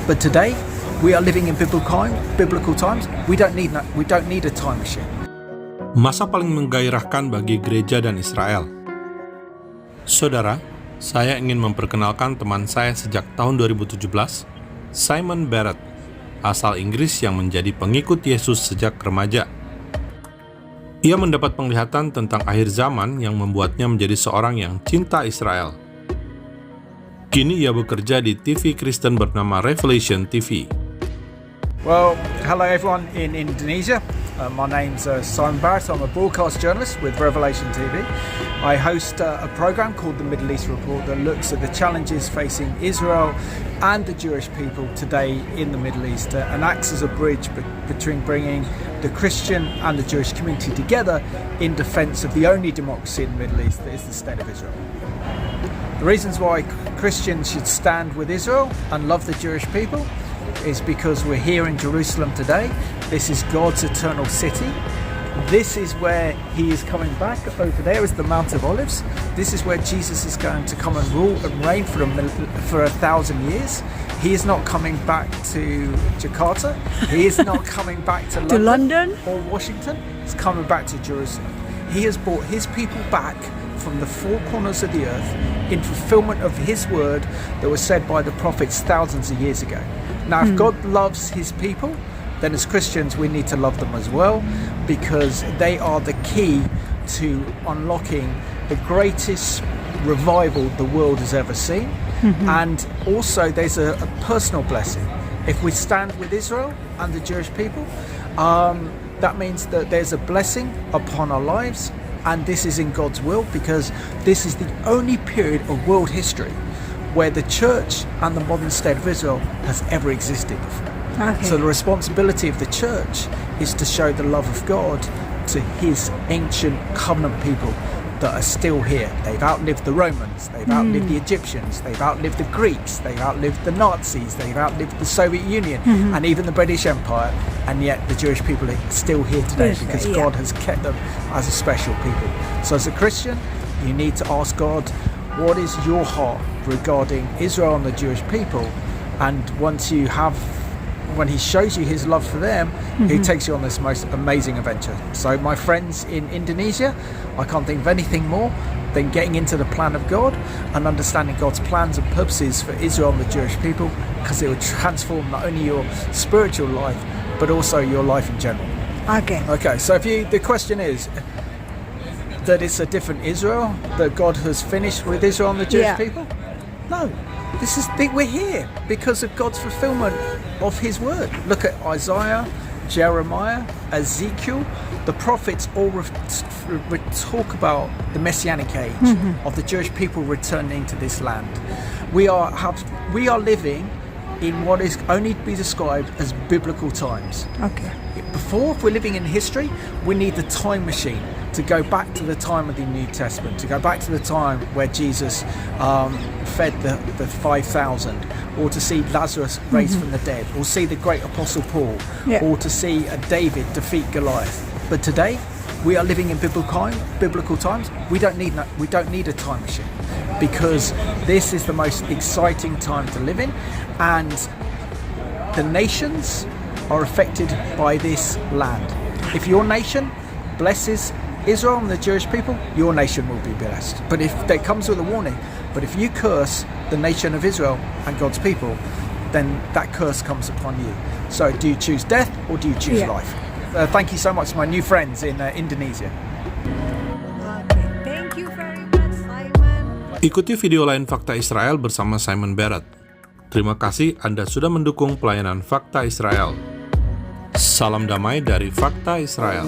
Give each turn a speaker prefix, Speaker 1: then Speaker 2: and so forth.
Speaker 1: But today, we are living in biblical times. We don't need a time machine.
Speaker 2: Masa paling menggairahkan bagi gereja dan Israel. Saudara, saya ingin memperkenalkan teman saya sejak tahun 2017, Simon Barrett, asal Inggris yang menjadi pengikut Yesus sejak remaja. Ia mendapat penglihatan tentang akhir zaman yang membuatnya menjadi seorang yang cinta Israel. Kini ia bekerja di TV Kristen bernama Revelation TV.
Speaker 1: Well, hello everyone in Indonesia. My name's Simon Barrett. I'm a broadcast journalist with Revelation TV. I host a program called the Middle East Report that looks at the challenges facing Israel and the Jewish people today in the Middle East and acts as a bridge between bringing the Christian and the Jewish community together in defense of the only democracy in the Middle East that is the State of Israel. The reasons why Christians should stand with Israel and love the Jewish people is because we're here in Jerusalem today. This is God's eternal city. This is where He is coming back. Over there is the Mount of Olives. This is where Jesus is going to come and rule and reign for 1,000 years. He is not coming back to Jakarta. He is not coming back to London or Washington. He's coming back to Jerusalem. He has brought His people back from the four corners of the earth in fulfillment of His word that was said by the prophets thousands of years ago. Now, if God loves His people, then as Christians we need to love them as well, because they are the key to unlocking the greatest revival the world has ever seen. And also there's a personal blessing. If we stand with Israel and the Jewish people, that means that there's a blessing upon our lives, and this is in God's will, because this is the only period of world history where the church and the modern state of Israel has ever existed before.
Speaker 3: Okay.
Speaker 1: So the responsibility of the church is to show the love of God to His ancient covenant people that are still here. They've outlived the Romans, they've outlived the Egyptians, they've outlived the Greeks, they've outlived the Nazis, they've outlived the Soviet Union, and even the British Empire, and yet the Jewish people are still here today because God has kept them as a special people. So as a Christian, you need to ask God, what is your heart regarding Israel and the Jewish people? And when He shows you His love for them, He takes you on this most amazing adventure. So my friends in Indonesia, I can't think of anything more than getting into the plan of God and understanding God's plans and purposes for Israel and the Jewish people, because it will transform not only your spiritual life, but also your life in general. Okay, so the question is that it's a different Israel, that God has finished with Israel and the Jewish people? No. We're here because of God's fulfillment of His word. Look at Isaiah, Jeremiah, Ezekiel. The prophets all talk about the Messianic age of the Jewish people returning to this land. We are living in what is only to be described as biblical times.
Speaker 3: Okay.
Speaker 1: Before, if we're living in history, we need the time machine to go back to the time of the New Testament, to go back to the time where Jesus fed the 5,000, or to see Lazarus raised from the dead, or see the great Apostle Paul, or to see David defeat Goliath. But today, we are living in biblical times. We don't need a time machine, because this is the most exciting time to live in, and the nations are affected by this land. If your nation blesses Israel and the Jewish people, your nation will be blessed. But if there comes with a warning, but if you curse the nation of Israel and God's people, then that curse comes upon you. So do you choose death or do you choose life? Thank you so much to my new friends in Indonesia.
Speaker 3: Thank you very much, Simon.
Speaker 2: Ikuti video lain Fakta Israel bersama Simon Barrett. Terima kasih Anda sudah mendukung pelayanan Fakta Israel. Salam damai dari Fakta Israel.